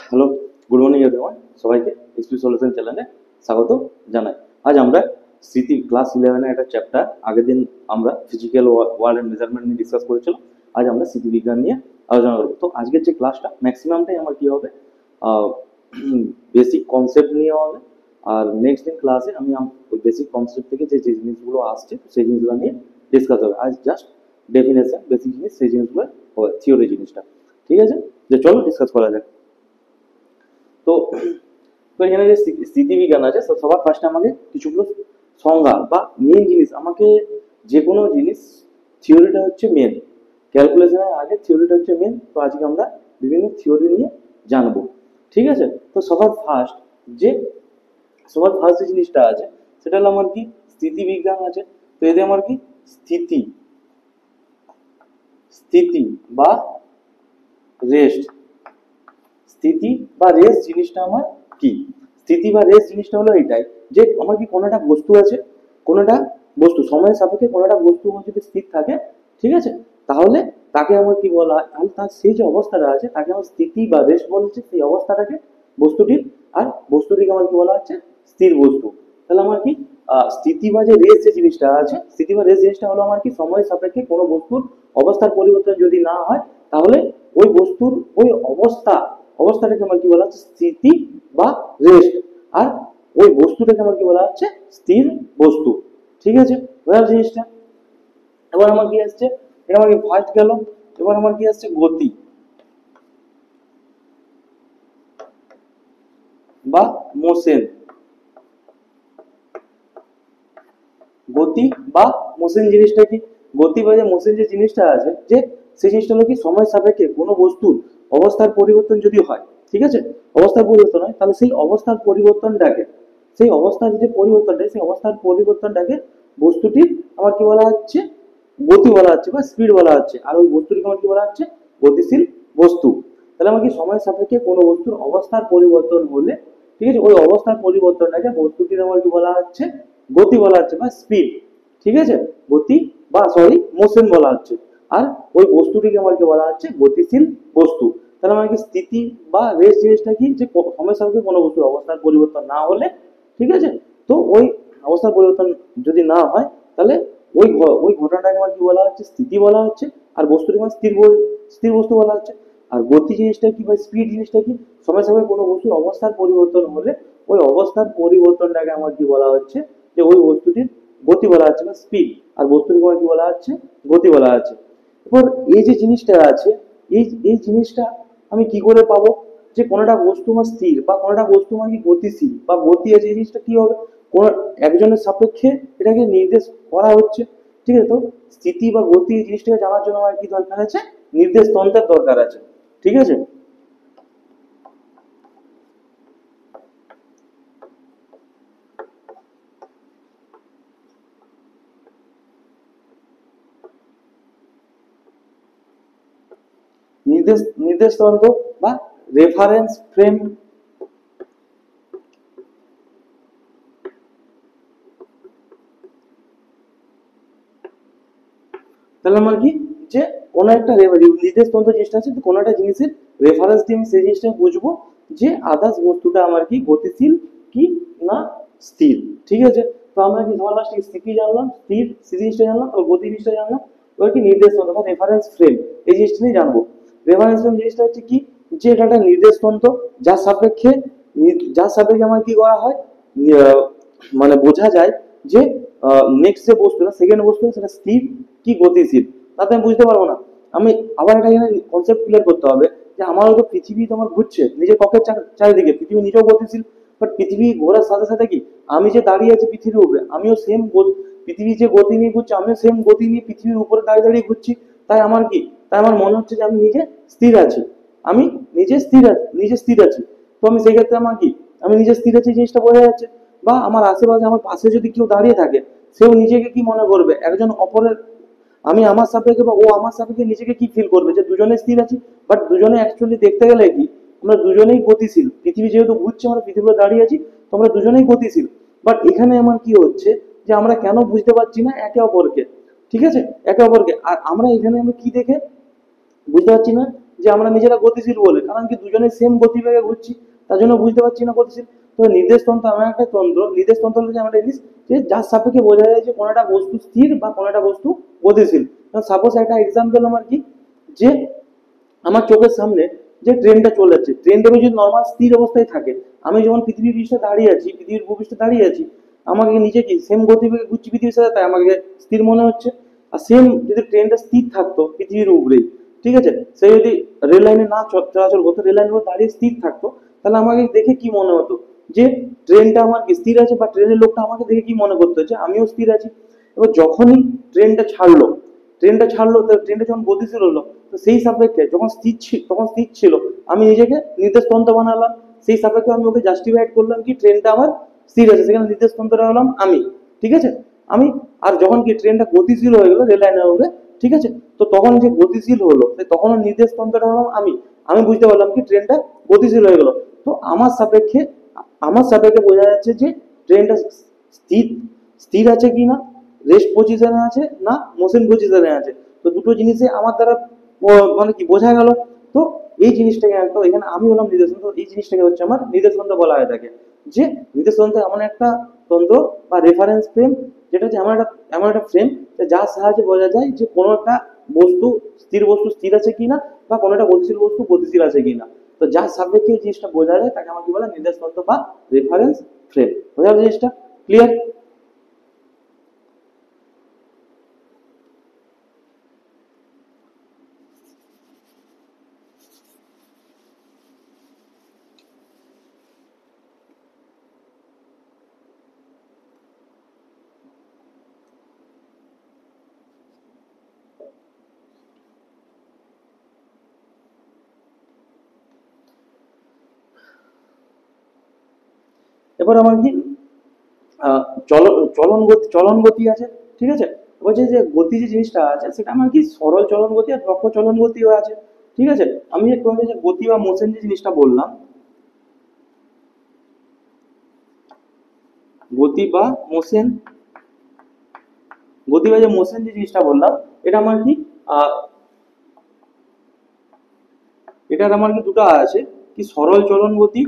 Hello, good morning everyone. সবাইকে SP solution চ্যানেলে স্বাগত জানাই। আজ আমরা স্মৃতি ক্লাস 11 একটা চ্যাপ্টার, আগের দিন আমরা ফিজিক্যাল ওয়ার্ল্ড এন্ড মেজারমেন্ট নিয়ে ডিসকাস করেছিলাম। আজ আমরা স্মৃতি বিজ্ঞান নিয়ে আলোচনা করবো। তো আজকের যে ক্লাসটা ম্যাক্সিমামটাই আমার কি হবে, বেসিক কনসেপ্ট নিয়ে হবে। আর নেক্সট দিন ক্লাসে আমি ওই বেসিক কনসেপ্ট থেকে যে যে জিনিসগুলো আসছে সেই জিনিসগুলো নিয়ে ডিসকাস হবে। আজ জাস্ট ডেফিনেশন, বেসিক জিনিস, সেই জিনিসগুলো হবে, থিওরি জিনিসটা। ঠিক আছে, যে চলো ডিসকাস করা যাক। তো তো এখানে যে স্থিতিবিজ্ঞান আছে, সবার ফার্স্টে আমাকে কিছুগুলো সংজ্ঞা বা মেন জিনিস, আমাকে যে কোনো জিনিস থিওরিটা হচ্ছে মেন, ক্যালকুলেশনের আগে থিওরিটা হচ্ছে মেন। তো আজকে আমরা বিভিন্ন থিওরি নিয়ে জানবো। ঠিক আছে, তো সবার ফার্স্ট যে জিনিসটা আছে সেটা হলো আমার কি স্থিতিবিজ্ঞান আছে। তো এতে আমার কি স্থিতি স্থিতি বা রেস্ট, স্থিতি বা রেস্ট জিনিসটা আমার কি, স্থিতি বা রেস্ট জিনিসটা হলো এটাই যে আমার কি কোনো একটা বস্তু আছে, কোনো একটা বস্তু সময়ের সাপেক্ষে কোনো একটা বস্তু আমার যদি স্থির থাকে, ঠিক আছে, তাহলে তাকে আমার কি বলা হয়, তাহলে তার সেই যে অবস্থাটা আছে তাকে আমার স্থিতি বা রেস্ট বলছে, সেই অবস্থাটাকে বস্তুটির। আর বস্তুটিকে আমার কি বলা হচ্ছে, স্থির বস্তু। তাহলে আমার কি স্থিতি বা যে রেস্ট যে জিনিসটা আছে, স্থিতি বা রেস্ট জিনিসটা হলো আমার কি সময়ের সাপেক্ষে কোনো বস্তুর অবস্থার পরিবর্তন যদি না হয়, তাহলে ওই বস্তুর ওই অবস্থাটাকে আমার কি বলা হচ্ছে, স্থিতি বা রেস্ট। আর ওই বস্তুটাকে আমার কি বলা হচ্ছে, স্থির বস্তু। ঠিক আছে, বোঝার জিনিসটা। এবার আমার কি আসছে, এটা আমার কি ফার্স্ট গেল। এবার আমার কি আসছে, গতি বা মোশন। গতি বা মোশন জিনিসটা কি, গতি বা যে মোশন যে জিনিসটা আছে, যে সেই জিনিসটা হলো কি সময় সাপেক্ষে কোনো বস্তুর অবস্থার পরিবর্তন যদি হয়, ঠিক আছে, অবস্থার পরিবর্তন হয়, তাহলে সেই অবস্থার পরিবর্তনটাকে, সেই অবস্থার যে পরিবর্তনটা, সেই অবস্থার পরিবর্তনটাকে বস্তুটির আমার কি বলা হচ্ছে, গতি বলা হচ্ছে বা স্পিড বলা হচ্ছে। আর ওই বস্তুটিকে আমার কি বলা হচ্ছে, গতিশীল বস্তু। তাহলে আমার কি সময় সাপেক্ষে কোনো বস্তুর অবস্থার পরিবর্তন হলে, ঠিক আছে, ওই অবস্থার পরিবর্তনটাকে বস্তুটির আমার কি বলা হচ্ছে, গতি বলা হচ্ছে বা স্পিড। ঠিক আছে, গতি বা মোশন বলা হচ্ছে। আর ওই বস্তুটিকে আমার কি বলা হচ্ছে, গতিশীল বস্তু। তাহলে আমার কি স্থিতি বা রেস্ট জিনিসটা কি, যে সময় সাপেক্ষে কোনো বস্তুর অবস্থার পরিবর্তন না হলে, ঠিক আছে, তো ওই অবস্থার পরিবর্তন যদি না হয়, তাহলে ওই ঘটনাটাকে আমার কি বলা হচ্ছে, স্থিতি বলা হচ্ছে। আর বস্তুটিকে আমার স্থির বস্তু বলা হচ্ছে। আর গতি জিনিসটা কি বা স্পিড জিনিসটা কি, সময় সাপেক্ষে কোনো বস্তুর অবস্থার পরিবর্তন হলে ওই অবস্থার পরিবর্তনটাকে আমার কি বলা হচ্ছে, যে ওই বস্তুটির গতি বলা হচ্ছে বা স্পিড। আর বস্তুটিকে আমার কি বলা হচ্ছে, গতি বলা হচ্ছে। এবার এই যে জিনিসটা আছে, এই এই জিনিসটা আমি কি করে পাবো, যে কোনোটা বস্তু আমার স্থির বা কোনোটা বস্তু আমার কি গতিশীল বা গতি আছে, এই জিনিসটা কি হবে, কোন একজনের সাপেক্ষে এটাকে নির্দেশ করা হচ্ছে। ঠিক আছে, তো স্থিতি বা গতি এই জিনিসটাকে জানার জন্য আমার কি দরকার আছে, নির্দেশ তন্ত্রের দরকার আছে। ঠিক আছে, নির্দেশ তন্ত্র বা রেফারেন্স ফ্রেম। তাহলে আমার কি, যে কোনো একটা নির্দেশ তন্ত্র জিনিসটা আছে, কোনো একটা জিনিসের রেফারেন্স দিয়ে আমি সেই জিনিসটা বুঝবো, যে আদার্স বস্তুটা আমার কি গতিশীল কি না স্থির। ঠিক আছে, তো আমরা কি ধর লাস্টে স্থিতি জানলাম, স্থির জিনিসটা জানলাম, আর গতি জিনিসটা জানলাম। এবার কি নির্দেশ তন্ত্র বা রেফারেন্স ফ্রেম, এই জিনিসটা নিয়ে জানবো। রেফারেন্স ফ্রেম জিনিসটা হচ্ছে কি, যে এটা একটা নির্দেশ তন্ত্র, যার সাপেক্ষে আমার কি করা হয়, আহ, মানে বোঝা যায় যে নেক্সট যে বস্তুটা, সেকেন্ড বস্তু সেটা স্থির কি গতিশীল। তাতে আমি বুঝতে পারবো না। আমি আবার এটা এখানে কনসেপ্ট ক্লিয়ার করতে হবে, যে আমারও তো পৃথিবী তোমার ঘুরছে নিজের কক্ষের চারিদিকে, পৃথিবী নিজেও গতিশীল। বাট পৃথিবী ঘোরার সাথে সাথে কি, আমি যে দাঁড়িয়ে আছি পৃথিবীর উপরে, আমিও সেম পৃথিবী যে গতি নিয়ে ঘুরছে, আমিও সেম গতি নিয়ে পৃথিবীর উপরে দাঁড়িয়ে দাঁড়িয়ে ঘুরছি। তাই আমার কি, তাই আমার মনে হচ্ছে যে আমি নিজে স্থির আছি, আমি নিজে স্থির আছি। তো আমি সেই ক্ষেত্রে আমার কি, আমি নিজে স্থির আছি জিনিসটা বোঝা যাচ্ছে। বা আমার আশেপাশে আমার পাশে যদি কেউ দাঁড়িয়ে থাকে, সেও নিজেকে কি মনে করবে, একজন অপরের, আমি আমার সাপেক্ষে বা ও আমার সাপেক্ষে নিজেকে কি ফিল করবে, যে দুজনে স্থির আছি। বাট দুজনে অ্যাকচুয়ালি দেখতে গেলে কি, আমরা দুজনেই গতিশীল। পৃথিবী যেহেতু ঘুরছে, আমরা পৃথিবীতে দাঁড়িয়ে আছি, তো আমরা দুজনেই গতিশীল। বাট এখানে আমার কি হচ্ছে, যে আমরা কেন বুঝতে পারছি না একে অপরকে। ঠিক আছে, একে অপরকে। আর আমরা এখানে আমরা কি দেখে বুঝতে পারছি না, যে যে আমরা নিজেরা গতিশীল বলে, কারণ কি দুজনে সেম গতিবেগে ঘুরছি, তার জন্য বুঝতে পারছি না গতিশীল। তো নির্দেশ তন্ত্র এমন একটা তন্ত্র, নির্দেশ তন্ত্র হচ্ছে এমন একটা জিনিস যে যার সাপেক্ষে বোঝা যায় যে কোনো একটা বস্তু স্থির বা কোনো একটা বস্তু গতিশীল। সাপোজ একটা এক্সাম্পল আমার কি, যে আমার চোখের সামনে যে ট্রেনটা চলে যাচ্ছে, ট্রেনটা যদি নর্মাল স্থির অবস্থায় থাকে, আমি যখন পৃথিবীর পৃষ্ঠে দাঁড়িয়ে আছি, পৃথিবীর ভূপৃষ্ঠে দাঁড়িয়ে আছি, আমাকে নিজে কি সেম গতিবেগে ঘুরছি পৃথিবীর সাথে, তাই আমাকে স্থির মনে হচ্ছে। আর সেম যদি ট্রেনটা স্থির থাকতো পৃথিবীর উপরেই, ঠিক আছে, সে যদি রেল লাইনে না চলাচল করতো, রেল লাইনের উপর দাঁড়িয়ে স্থির থাকতো, তাহলে আমাকে দেখে কি মনে হতো, যে ট্রেনটা আমার কি স্থির আছে, বা ট্রেনের লোকটা আমাকে দেখে কি মনে করতো, যে আমিও স্থির আছি। এবার যখনই ট্রেনটা ছাড়লো, ট্রেনটা যখন গতিশীল হলো, তো সেই সাপেক্ষে যখন স্থির ছিল, আমি নিজেকে নির্দেশ তন্ত্র বানালাম, সেই সাপেক্ষে আমি ওকে জাস্টিফাইড করলাম কি ট্রেনটা আমার স্থির আছে, সেখানে নির্দেশ তন্ত্রটা হলাম আমি, ঠিক আছে, আমি। আর যখন কি ট্রেনটা গতিশীল হয়ে গেলো রেল লাইনের উপরে, ঠিক আছে, তো তখন যে গতিশীল হলো, তখন নির্দেশ তন্ত্রটা হলাম আমি বুঝতে পারলাম কি ট্রেনটা গতিশীল হয়ে গেল। তো আমার সাপেক্ষে বোঝা যাচ্ছে যে ট্রেনটা স্থির স্থির আছে কি না, রেস্ট পজিশনে আছে না মোশন পজিশনে আছে। তো দুটো জিনিসে আমার দ্বারা মানে কি বোঝা গেল। তো এই জিনিসটাকে একদম এখানে আমি হলাম নির্দেশন, তো এই জিনিসটাকে হচ্ছে আমার নির্দেশন বলা হয়ে থাকে। যে নির্দেশন এমন একটা তন্ত্র বা রেফারেন্স ফ্রেম, যেটা হচ্ছে এমন একটা ফ্রেম যার সাহায্যে বোঝা যায় যে কোনো একটা বস্তু স্থির আছে কিনা, বা কোনো একটা গতিশীল বস্তু গতিশীল আছে কিনা। তো যার সাপেক্ষে এই জিনিসটা বোঝা যায় তাকে আমার কি বলে নির্দেশ তন্ত্র বা রেফারেন্স ফ্রেম। বোঝা গেল জিনিসটা? ক্লিয়ার? এবার আমার কি চলন গতি আছে, ঠিক আছে। বলছে যে গতি যে জিনিসটা আছে সেটা আমার কি সরল চলন গতি আর বক্র চলন গতিও আছে, ঠিক আছে। আমি একটু আগে যে গতি বা মোশন যে জিনিসটা বললাম, গতি বা মোশন গতি বা যে মোশন যে জিনিসটা বললাম, এটা আমার কি আহ এটার আমার কি দুটো আছে, কি সরল চলন গতি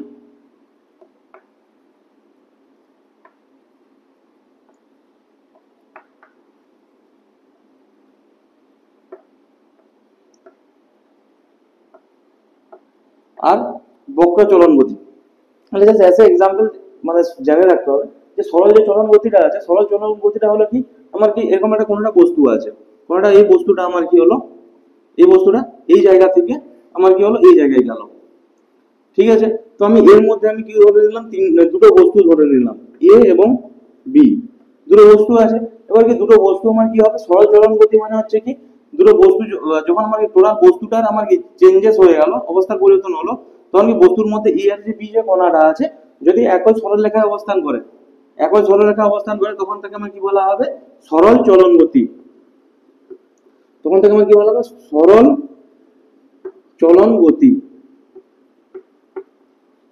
আর বক্র চলন গতি। তাহলে জাস্ট অ্যাজ এ এক্সাম্পল মানে জেনে রাখতে হবে যে সরল যে চলন গতিটা আছে, সরল চলন গতিটা হলো কি, আমার কি এরকম একটা কোনো একটা বস্তু আছে, কোনোটা এই বস্তুটা আমার কি হলো, এই বস্তুটা এই জায়গা থেকে আমার কি হলো এই জায়গায় গেল, ঠিক আছে। তো আমি এর মধ্যে আমি কি ধরে নিলাম, দুটো বস্তু ধরে নিলাম, এ এবং বি, দুটো বস্তু আছে। এবার কি দুটো বস্তু আমার কি হবে, সরল চলন গতি মানে হচ্ছে কি দুটো বস্তু যখন আমার টোটাল বস্তুটার আমার কি চেঞ্জেস হয়ে গেল, অবস্থার পরিবর্তন হলো, তখন কি বস্তুর মধ্যে এ আর যে বি যে কণাটা আছে, যদি একই সরলরেখায় অবস্থান করে তখন তাকে আমার কি বলা হবে, সরল চলন গতি। তখন তাকে আমার কি বলা হবে, সরল চলন গতি।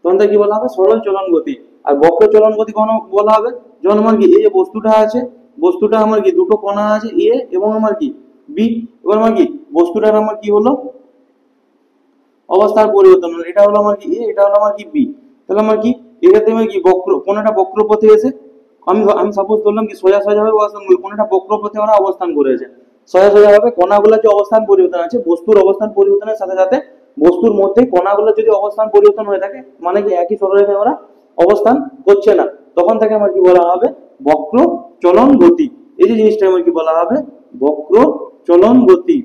তখন তাকে কি বলা হবে, সরল চলন গতি। আর বক্র চলন গতি কখন বলা হবে, যখন আমার কি এই যে বস্তুটা আছে, বস্তুটা আমার কি দুটো কণা আছে এ এবং আমার কি বি, এবার আমার কি বস্তুটার আমার কি হলো অবস্থার পরিবর্তন হলো, এটা হলো আমার কি এ, এটা হলো আমার কি বি। তাহলে আমার কি এক্ষেত্রে আমি কি কোনটা বক্রপথে এসে, আমি আমি সাপোজ ধরলাম কি সোজা সোজা ভাবে অবস্থান করি, কোনটা বক্রপথে ওরা অবস্থান করেছে, সোজা সোজা ভাবে কণাগুলোর যে অবস্থান পরিবর্তন আছে, বস্তুর অবস্থান পরিবর্তনের সাথে সাথে বস্তুর মধ্যে কণাগুলো যদি অবস্থান পরিবর্তন হয়ে থাকে, মানে কি একই সরলরেখায় ওরা অবস্থান করছে না, তখন তাকে আমার কি বলা হবে, বক্র চলন গতি। এই যে জিনিসটা আমার কি বলা হবে, বক্র চলন গতি,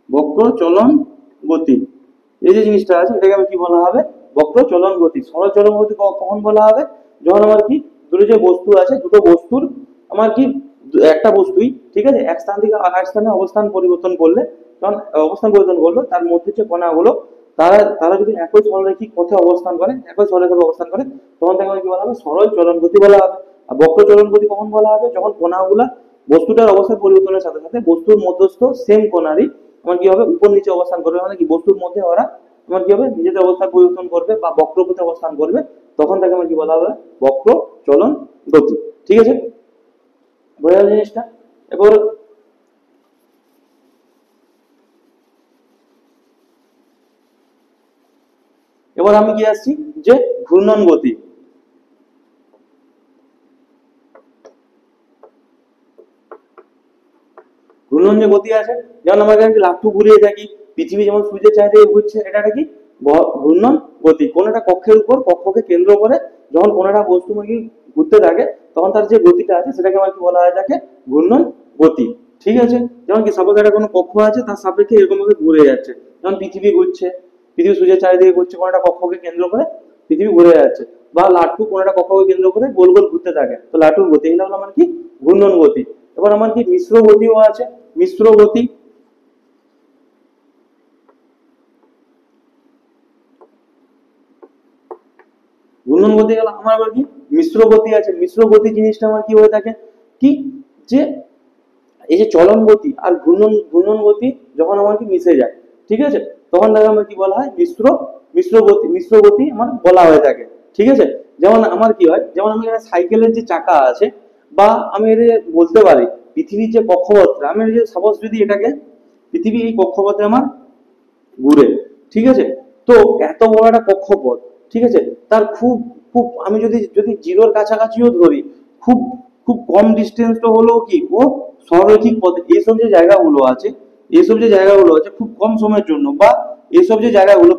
বক্র চলন গতি। এই যে জিনিসটা আছে এটাকে আমি কি বলা হবে, বক্র চলন গতি। সরল চলন গতি কখন বলা হবে, যখন আমার কি দুটো যে বস্তু আছে, দুটো বস্তুর আমার কি একটা বস্তুই, ঠিক আছে, এক স্থান থেকে আরেক স্থানে অবস্থান পরিবর্তন করলো, তার মধ্যে যে কণাগুলো তারা তারা যদি একই সরলরেখিক পথে অবস্থান করে, একই সরলরেখায় অবস্থান করে, তখন তাকে আমার কি বলা হবে, সরল চলন গতি বলা হবে। আর বক্র চলন গতি কখন বলা হবে, যখন কণাগুলা বস্তুটার অবস্থান পরিবর্তনের সাথে সাথে বস্তুর মধ্যস্থ সেম কণারই আমার কি হবে উপর নিচে অবস্থান করবে, মানে কি বস্তুর মধ্যে ওরা আমার কি হবে নিজেদের অবস্থান পরিবর্তন করবে বা বক্রপথে অবস্থান করবে, তখন তাকে আমার কি বলা হবে, বক্র চলন গতি। ঠিক আছে, বোঝা গেল জিনিসটা? এবার এবার আমি কি আসছি যে ঘূর্ণন গতি। ঘূর্ণন যে গতি আছে, যেমন আমাকে লাট্টু ঘুরিয়ে থাকি, পৃথিবী যেমন সূর্যের চারিদিকে ঘুরছে, এটা কি ঘূর্ণন গতি। কোন একটা কক্ষের উপর, কক্ষকে কেন্দ্র করে যখন কোন একটা বস্তু ঘুরতে থাকে, তখন তার যে গতিটা আছে সেটাকে আমার কি বলা হয় থাকে ঘূর্ণন গতি। ঠিক আছে, যেমন কি সাপোজ একটা কোনো কক্ষ আছে, তার সাপেক্ষে এরকম ভাবে ঘুরে যাচ্ছে, যেমন পৃথিবী ঘুরছে, পৃথিবী সূর্যের চারিদিকে ঘুরছে, কোন একটা কক্ষকে কেন্দ্র করে পৃথিবী ঘুরে যাচ্ছে, বা লাট্টু কোন একটা কক্ষকে কেন্দ্র করে গোল গোল ঘুরতে থাকে, তো লাট্টুর গতি, এগুলো হলো আমার কি ঘূর্ণন গতি। এবার আমার কি মিশ্র গতিও আছে, মিশ্র গতি। ঘূর্ণন গতি গেল, আমার আবার কি মিশ্র গতি আছে। মিশ্র গতি জিনিসটা আমার কি হয়ে থাকে কি, যে এই যে চলন গতি আর ঘূর্ণন ঘূর্ণন গতি যখন আমার কি মিশে যায়, ঠিক আছে, তখন তাকে আমার কি বলা হয় মিশ্র মিশ্র গতি। মিশ্র গতি আমার বলা হয়ে থাকে। ঠিক আছে, যেমন আমার কি হয়, যেমন আমি সাইকেলের যে চাকা আছে, বা আমি এটা বলতে পারি পৃথিবীর যে কক্ষপথটা, আমি যে সাপোজ যদি এটাকে পৃথিবী এই কক্ষপথে আমার ঘুরে, ঠিক আছে, তো এত বড় একটা কক্ষপথ, ঠিক আছে, তার খুব খুব আমি যদি যদি জিরোর কাছাকাছিও ধরি, খুব খুব কম ডিস্টেন্সটা হলেও কি ও সরলরৈখিক পথে, এইসব যে জায়গাগুলো আছে, এইসব যে জায়গাগুলো আছে খুব কম সময়ের জন্য, বা এইসব যে জায়গাগুলো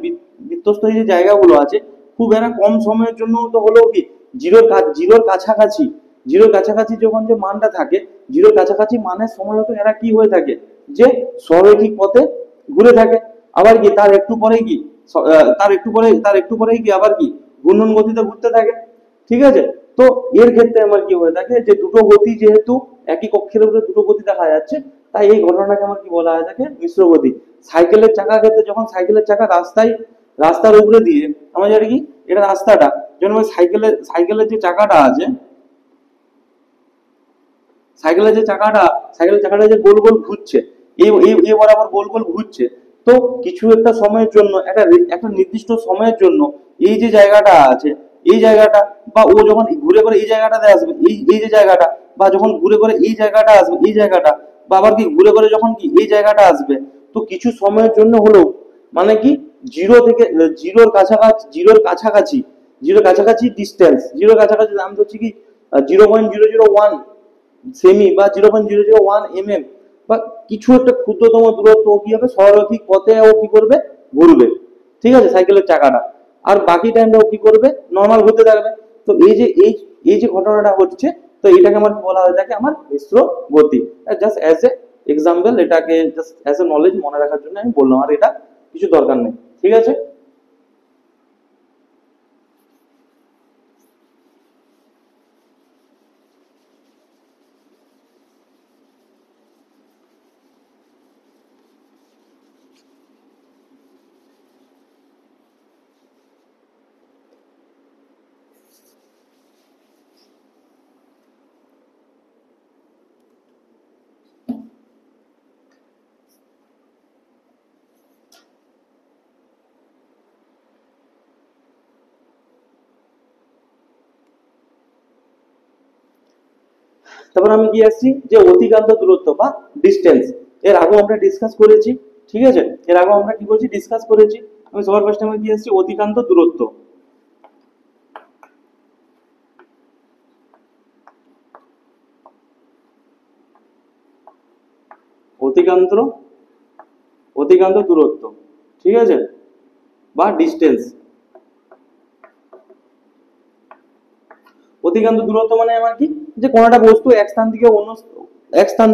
বৃত্তস্থ যে জায়গাগুলো আছে, খুব একটা কম সময়ের জন্য তো হলেও কি জিরোর কাছাকাছি, জিরোর কাছাকাছি যখন যে মানটা থাকে, জিরোর কাছাকাছি মানের সময় তো এরা কি হয়ে থাকে, যে সরলরৈখিক পথে ঘুরে থাকে। আবার কি তার একটু পরেই কি তার একটু পরেই কি আবার কি ঘূর্ণন গতিতে ঘুরতে থাকে। ঠিক আছে, তো এর ক্ষেত্রে আমার কি হয়ে থাকে, যে দুটো গতি যেহেতু একই কক্ষের উপরে দুটো গতি দেখা যাচ্ছে, তাই এই ঘটনাটাকে আমার কি বলা হয় থাকে মিশ্র গতি। সাইকেলের চাকা ক্ষেত্রে যখন সাইকেলের চাকা রাস্তার উপরে দিয়ে আমরা জানি কি এটা রাস্তাটা, যখন সাইকেলের যে চাকাটা আছে, সাইকেলের চাকাটা যে গোল গোল ঘুরছে, এই বরাবর গোল গোল ঘুরছে, তো কিছু একটা সময়ের জন্য, একটা নির্দিষ্ট সময়ের জন্য এই যে জায়গাটা আছে, এই জায়গাটা, বা ও যখন ঘুরে করে এই জায়গাটাতে আসবে, এই যে জায়গাটা, বা যখন ঘুরে করে এই জায়গাটা আসবে, এই জায়গাটা, বা আবার কি ঘুরে করে যখন কি এই জায়গাটা আসবে, তো কিছু সময়ের জন্য হলেও মানে কি জিরো থেকে জিরোর কাছাকাছি ডিস্টেন্স, জিরোর কাছাকাছি নাম হচ্ছে কি 0.001 সেমি, বা 0.001 mm, বা কিছু একটা ক্ষুদ্রতম দূরত্ব ও কি হবে সরলরৈখিক পথে ও কি করবে ঘুরবে। ঠিক আছে, সাইকেলের চাকাটা, আর বাকি টাইমটা ও কি করবে নর্মাল ঘুরতে থাকবে। তো এই যে ঘটনাটা হচ্ছে, তো এটাকে আমার বলা হয়ে থাকে আমার মিশ্র গতি। জাস্ট অ্যাজ এ এক্সাম্পল, এটাকে জাস্ট অ্যাজ এ নলেজ মনে রাখার জন্য আমি বললাম, আর এটা কিছু দরকার নেই। ঠিক আছে, তারপর আমি কি আসছি যে অতিক্রান্ত দূরত্ব বা ডিস্টেন্স, এর আগেও আমরা ডিসকাস করেছি। ঠিক আছে, এর আগেও আমরা কি করেছি ডিসকাস করেছি। আমি সবার ফার্স্টে আমি কি আসছি অতিক্রান্ত দূরত্ব। অতিক্রান্ত অতিক্রান্ত দূরত্ব, ঠিক আছে, বা ডিস্টেন্স। অতিক্রান্ত দূরত্ব মানে আমার কি, যে কোনো একটা বস্তু এক স্থান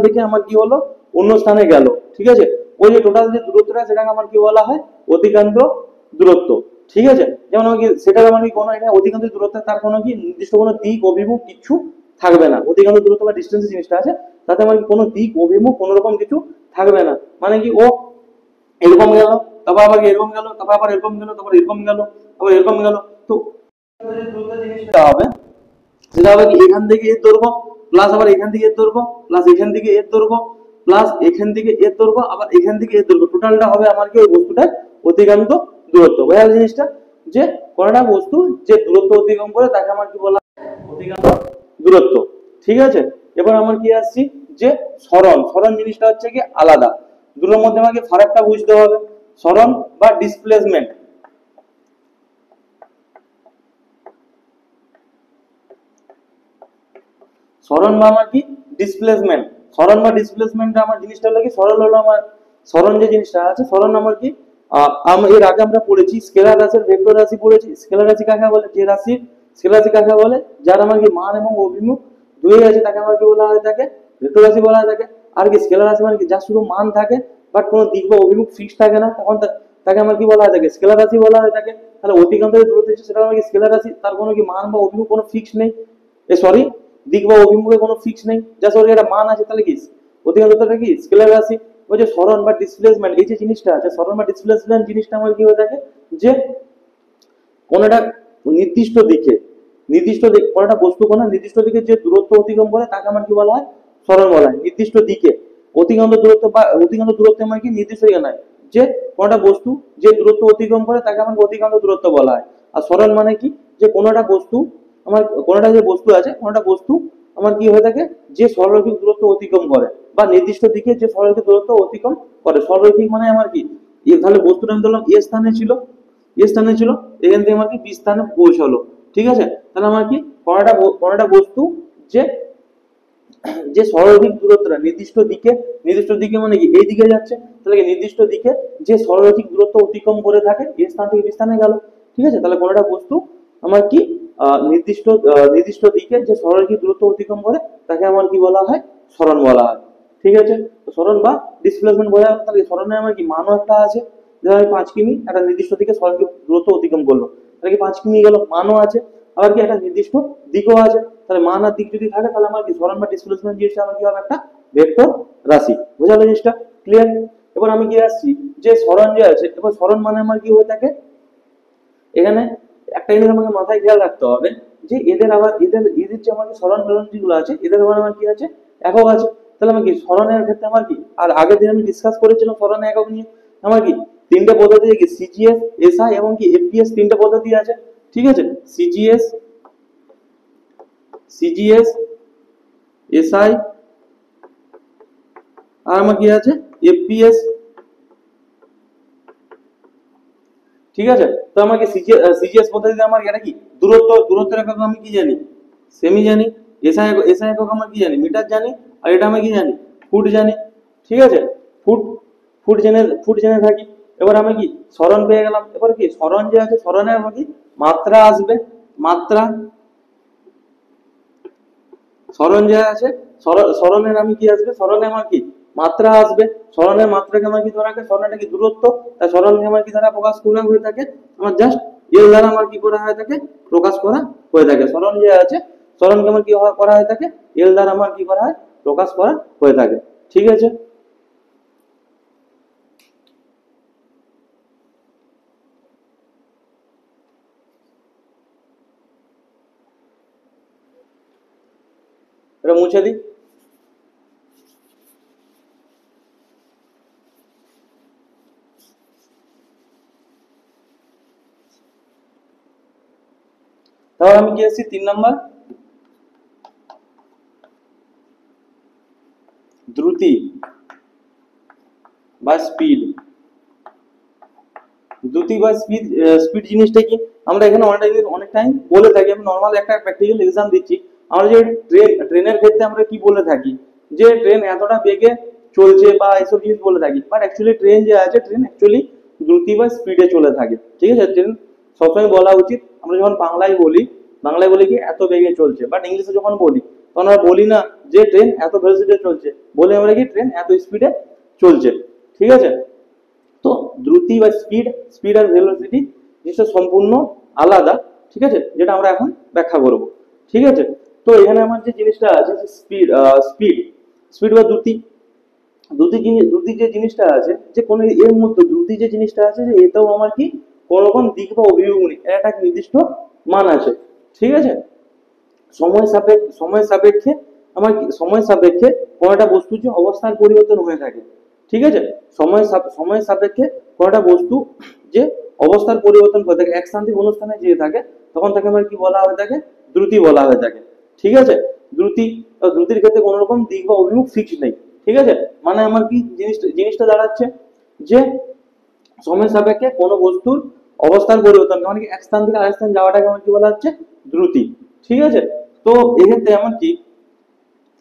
থেকে আমার কি হলো অন্য স্থানে গেল। ঠিক আছে, ওই যে টোটাল যে দূরত্বটা সেটাকে আমার কি বলা হয় অতিক্রান্ত দূরত্ব। ঠিক আছে, যেমন আমি সেটা মানে কোনো এটা অতিক্রান্ত দূরত্ব, তার কোনো কি নির্দিষ্ট কোনো দিক অভিমুখ কিছু থাকবে না। অতিক্রান্ত দূরত্ব বা ডিস্টেন্স জিনিসটা আছে, তাতে আমার কোনো দিক অভিমুখ কোনো রকম কিছু থাকবে না। মানে কি ও এরকম গেল, তারপর আবার এরকম গেল, তারপর আবার এরকম গেল, তারপর এরকম গেল, আবার এরকম গেল। তো জিনিসটা হবে, সেটা হবে কি এখান থেকে এর দৈর্ঘ্য প্লাস আবার এখান থেকে এর দৈর্ঘ্য প্লাস এখান থেকে এর দৈর্ঘ্য প্লাস এখান থেকে এর দৈর্ঘ্য আবার এখান থেকে এর দৈর্ঘ্য, টোটালটা হবে আমার কি ওই বস্তুটার অতিক্রান্ত দূরত্ব। বোঝা গেল জিনিসটা, যে কোনটা বস্তু যে দূরত্ব অতিক্রম করে তাকে আমার কি বলা হয় অতিক্রান্ত দূরত্ব। ঠিক আছে, এবার আমার কি আসছি যে সরণ। সরণ জিনিসটা হচ্ছে কি আলাদা, দুটোর মধ্যে আমাকে ফারাকটা বুঝতে হবে। সরণ বা ডিসপ্লেসমেন্ট, সরণ বা আমার কি ডিসপ্লেসমেন্ট। সরণ বা ডিসপ্লেসমেন্ট আমার জিনিসটা হলো কি, সরল হলো আমার, সরণ যে জিনিসটা আছে, সরণ আমার কি, এর আগে আমরা পড়েছি স্কেলার রাশি ভেক্টর রাশি পড়েছি। স্কেলার রাশি কাকে বলে, যে রাশি, স্কেলার রাশি কাকে বলে, যার আমার কি মান এবং অভিমুখ দুই আছে, তাকে আমার কি বলা হয় থাকে, ভেক্টর রাশি বলা হয় থাকে। আর কি স্কেলার রাশি মানে কি, যার শুধু মান থাকে বাট কোনো দিক বা অভিমুখ ফিক্স থাকে না, তখন তাকে আমার কি বলা হয় থাকে, স্কেলার রাশি বলা হয় থাকে। তাহলে অতিক্রান্ত যে দূরত্ব সেটা আমার কি স্কেলার রাশি, তার কোনো কি মান বা অভিমুখ কোনো ফিক্স নেই, সরি দিক বা অভিমুখে কোনো ফিক্স নেই, জাস্ট ওর একটা মান আছে, তাহলে কি অতিক্রান্তটা কি স্কেলার রাশি। ওই যে সরণ বা ডিসপ্লেসমেন্ট এই যে জিনিসটা আছে, সরণ বা ডিসপ্লেসমেন্ট জিনিসটা আমার কি হয়ে থাকে, যে কোন একটা নির্দিষ্ট দিকে, নির্দিষ্ট দিক কোন একটা বস্তু কোন নির্দিষ্ট দিকে যে দূরত্ব অতিক্রম করে তাকে আমার কি বলা হয়, সরণ বলা হয়। নির্দিষ্ট দিকে অতিক্রান্ত দূরত্ব বা অতিক্রান্ত দূরত্ব আমার কি নির্দিষ্ট দিকে নয়, যে কোন একটা বস্তু যে দূরত্ব অতিক্রম করে তাকে আমার অতিক্রান্ত দূরত্ব বলা হয়। আর সরণ মানে কি, যে কোন একটা বস্তু আমার, কোন একটা যে বস্তু আছে, কোন একটা বস্তু আমার কি হয়ে থাকে, যে সরলরৈখিক দূরত্ব অতিক্রম করে বা নির্দিষ্ট দিকে যে সরলরৈখিক দূরত্ব অতিক্রম করে। সরলরৈখিক মানে আমার কি, তাহলে বস্তুটা আমি ধরলাম এ স্থানে ছিল, এ স্থানে ছিল, এখান থেকে আমার কি বি স্থানে পৌঁছালো, ঠিক আছে। তাহলে আমার কি কোনটা বস্তু যে, যে সরলরৈখিক দূরত্বটা নির্দিষ্ট দিকে মানে কি এই দিকে যাচ্ছে, তাহলে কি নির্দিষ্ট দিকে যে সরলরৈখিক দূরত্ব অতিক্রম করে থাকে এ স্থান থেকে বি স্থানে গেল, ঠিক আছে। তাহলে কোনটা বস্তু আমার কি নির্দিষ্ট দিকে যে সরলরৈখিক দূরত্ব অতিক্রম করে তাকে আমার কি বলা হয়, সরণ বলা হয়, ঠিক আছে। তো সরণ বা ডিসপ্লেসমেন্ট বোঝা গেল। তাহলে সরণের আমার কি মানও একটা আছে, ধর আমি 5 কিমি একটা নির্দিষ্ট দিকে সরলরৈখিক দূরত্ব অতিক্রম করলো, তাহলে কি 5 কিমি গেল, মানও আছে। আবার কি একটা নির্দিষ্ট দিকও আছে, তাহলে মান আর দিক যদি থাকে তাহলে আমার কি সরণ বা ডিসপ্লেসমেন্ট জিনিসটা আমার কি হবে, একটা ভেক্টর রাশি। বোঝা গেল জিনিসটা, ক্লিয়ার। এবার আমি কি আসছি, যে সরণ যে আছে, এবার সরণ মানে আমার কি হয়ে থাকে, এখানে একটা জিনিস আমাকে মাথায় খেয়াল রাখতে হবে, যে এদের আবার এদের যে আমাদের সরণ যেগুলো আছে, এদের আবার আমার কি আছে, একক আছে। তাহলে আমার কি সরণের ক্ষেত্রে আমার কি, আর আগের দিন আমি ডিসকাস করেছিলাম সরণের একক নিয়ে, আমার কি তিনটে পদ্ধতি, কি সিজিএস, এসআই এবং কি এফপিএস, তিনটে পদ্ধতি আছে, ঠিক আছে। সিজিএস, এসআই আর আমার কি আছে, এফপিএস, ঠিক আছে। তো আমাকে সিজিএস পদ্ধতিতে আমার এটা কি দূরত্বের একক আমি কি জানি, সেমি জানি। এসআই একক আমার কি জানি, মিটার জানি। আর এটা আমি কি জানি, ফুট জানি, ঠিক আছে। ফুট ফুট জেনে থাকি। এবার আমি কি সরণ পেয়ে গেলাম। এবার কি সরণ যে আছে, সরণের আমার কি মাত্রা আসবে, মাত্রা। সরণ যে আছে, সরণের আমি কি আসবে, সরণে আমার কি মাত্রা আসবে। সরণের মাত্রাকে আমার কি ধরা হয়, সরণটা কি দূরত্ব, তাই সরণকে আমার কি দ্বারা প্রকাশ করা হয়ে থাকে, আমার জাস্ট এল দ্বারা আমার কি করা হয়ে থাকে, প্রকাশ করা হয়ে থাকে। সরণ যে আছে, সরণকে আমার কি করা হয়ে থাকে, এল দ্বারা আমার কি করা হয়, প্রকাশ করা হয়ে থাকে, ঠিক আছে। এটা মুছে দিই। তাহলে আমি কি আসছি 3 নম্বর, দ্রুতি বা স্পিড। দ্রুতি বা স্পিড, স্পিড জিনিসটা কি, আমরা এখানে অনেক টাইম বলে থাকি, আমি নর্মাল একটা প্র্যাকটিক্যাল এক্সাম দিচ্ছি, আমরা যে ট্রেনের ক্ষেত্রে আমরা কি বলে থাকি, যে ট্রেন এতটা বেগে চলছে বা এইসব জিনিস বলে থাকি, বাট অ্যাকচুয়ালি ট্রেন যে আছে, ট্রেন অ্যাকচুয়ালি দ্রুতি বা স্পিডে চলে থাকে, ঠিক আছে। ট্রেন সবসময় বলা উচিত, আমরা যখন বাংলায় বলি কি এত বেগে চলছে, বাট ইংলিশে যখন বলি তখন আমরা বলি না যে ট্রেন এত ভেলোসিটিতে চলছে, বলি আমরা কি ট্রেন এত স্পিডে চলছে, ঠিক আছে। তো দ্রুতি বা স্পিড আর ভেলোসিটি জিনিসটা সম্পূর্ণ আলাদা, ঠিক আছে, যেটা আমরা এখন ব্যাখ্যা করব, ঠিক আছে। তো এখানে আমার যে জিনিসটা আছে, স্পিড স্পিড বা দ্রুতি যে জিনিসটা আছে, যে কোনো এর মধ্যে দ্রুতি যে জিনিসটা আছে, যে এটাও আমার কি কোন রকম দিক বা অভিমুখ নেই, এর একটা নির্দিষ্ট মান আছে, ঠিক আছে। সময় সাপেক্ষে আমার সময় সাপেক্ষে কোন একটা বস্তু যে অবস্থার পরিবর্তন হয়ে থাকে, ঠিক আছে। সময় সাপেক্ষে কোন একটা বস্তু যে অবস্থার পরিবর্তন করে থাকে, এক স্থান থেকে অন্য স্থানে যেতে থাকে, তখন তাকে আমার কি বলা হয়ে থাকে, দ্রুতি বলা হয়ে থাকে, ঠিক আছে। দ্রুতির ক্ষেত্রে কোন রকম দিক বা অভিমুখ ফিক্স নেই, ঠিক আছে। মানে আমার কি জিনিসটা দাঁড়াচ্ছে, যে সময় সাপেক্ষে কোনো বস্তুর অবস্থার পরিবর্তন, মানে কি এক স্থান থেকে আরেক স্থান যাওয়াটাকে আমার কি বলা হচ্ছে, দ্রুতি, ঠিক আছে। তো এক্ষেত্রে এমন কি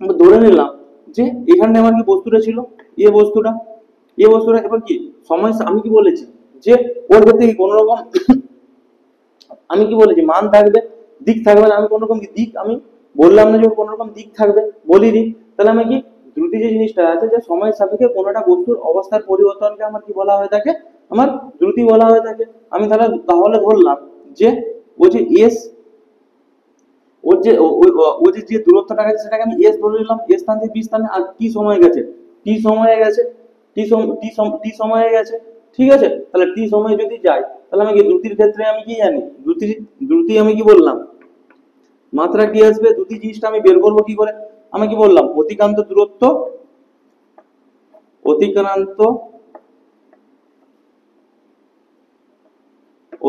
আমরা ধরে নিলাম যে এখানে আমার কি বস্তুটা ছিল, এ বস্তুটা এবার কি সময় আমি কি বলেছি যে ওর ক্ষেত্রে কি কোনো রকম আমি কি বলেছি মান থাকবে, দিক থাকবে না। আমি কোনো রকম দিক আমি বললাম না যে ওর কোনো রকম দিক থাকবে, বলিনি। তাহলে আমি কি দ্রুতি যে জিনিসটা আছে যে সময় সাপেক্ষে কোনোটা বস্তুর অবস্থার পরিবর্তনকে আমার কি বলা হয়ে থাকে, আমার দ্রুতি বলা হয়ে থাকে। আমি তাহলে ধরলাম যে ও যে এস ওর যে ও যে দূরত্বটা গেছে সেটাকে আমি এস ধরে নিলাম, এস স্থান থেকে বি স্থানে, আর টি সময় গেছে, টি সময়ে গেছে, টি সময়ে গেছে। ঠিক আছে, তাহলে টি সময় যদি যায় তাহলে আমি কি দ্রুতির ক্ষেত্রে আমি কি জানি, দ্রুতি আমি কি বললাম মাত্রা কি আসবে, দ্রুতি জিনিসটা আমি বের করবো কি করে, আমি কি বললাম অতিক্রান্ত দূরত্ব, অতিক্রান্ত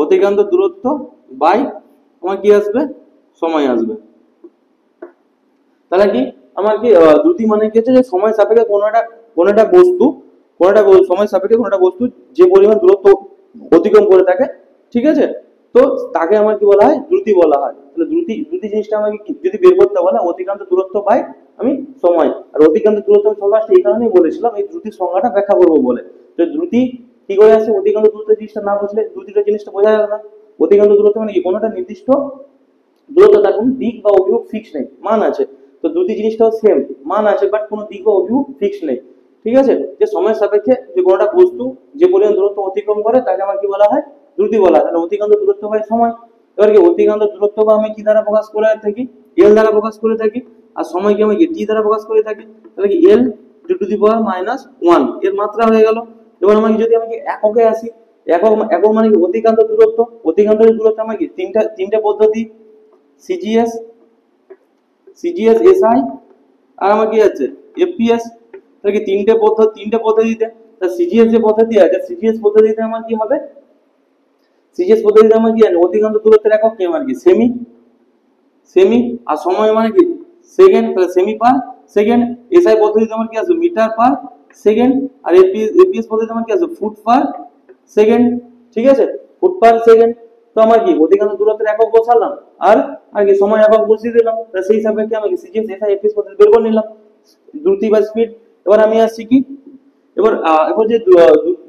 অতিক্রান্ত দূরত্ব বাই আমার কি আসবে, সময় আসবে। তাহলে কি আমার কি দ্রুতি মানে কি হচ্ছে যে সময় সাপেক্ষে কোনো একটা বস্তু সময় সাপেক্ষে কোনো একটা বস্তু যে পরিমাণ দূরত্ব অতিক্রম করে থাকে, ঠিক আছে, তো তাকে আমার কি বলা হয়, দ্রুতি বলা হয়। তাহলে দ্রুতি জিনিসটা আমাকে যদি বের করতে বলে অতিক্রান্ত দূরত্ব বাই আমি সময়, আর অতিক্রান্ত দূরত্ব ফার্স্ট এই কারণেই বলেছিলাম এই দ্রুতির সংজ্ঞাটা ব্যাখ্যা করবো বলে। তো দ্রুতি কি করে আসে, অতিক্রান্ত দূরত্ব জিনিসটা না বুঝলে দ্রুতিটা জিনিসটা বোঝা যাবে না। অতিক্রান্ত দূরত্ব মানে কি কোনোটা নির্দিষ্ট দূরত্ব, তার কোনো দিক বা অভিমুখ ফিক্স নেই, মান আছে। তো দ্রুতি জিনিসটাও সেম, মান আছে বাট কোনো দিক বা অভিমুখ ফিক্স নেই। ঠিক আছে, যে সময়ের সাপেক্ষে যে কোনোটা বস্তু যে পরিমাণ দূরত্ব অতিক্রম করে তাকে আমার কি বলা হয়, দ্রুতি বলা হয়। তাহলে অতিক্রান্ত দূরত্ব হয় সময়। এবার কি অতিক্রান্ত দূরত্ব বা আমি কি দ্বারা প্রকাশ করে থাকি, এল দ্বারা প্রকাশ করে থাকি, আর সময়কে আমি কি টি দ্বারা প্রকাশ করে থাকি। তাহলে কি এল টু দি পাওয়ার -1 এর মাত্রা হয়ে গেল। এবার আমি যদি আমি এককে আসি, একক মানে কি অতিক্রান্ত দূরত্ব, অতিক্রান্ত দূরত্ব আমার কি তিনটা পদ্ধতি, সিজিএস, এসআই, আর আমার কি আছে এফপিএস। তাহলে কি তিনটে পদ্ধতিতে, তা সিজিএস যে পদ্ধতি আছে সিজিএস পদ্ধতিতে আমার কি হবে, সিজিএস পদ্ধতিতে আমার কি জানি অতিক্রান্ত দূরত্বের একক কি আমার কি সেমি, আর সময় মানে কি সেকেন্ড, তাহলে সেমি পার সেকেন্ড। এসআই পদ্ধতিতে আমার কি আসবে মিটার পার সেকেন্ড, আর এপিএস পদ্ধতিতে আমার কি আসবে ফুট পার সেকেন্ড। ঠিক আছে, ফুট পার সেকেন্ড। তো আমার কি অতিক্রান্ত দূরত্বের একক বসালাম, আর আর কি সময় একক বসিয়ে দিলাম। সেই সাপেক্ষে আমি সিজিএস এসআই এপিএস পদ্ধতি বের করে নিলাম, দ্রুতি বা স্পিড। এবার আমি আসছি কি, এবার যে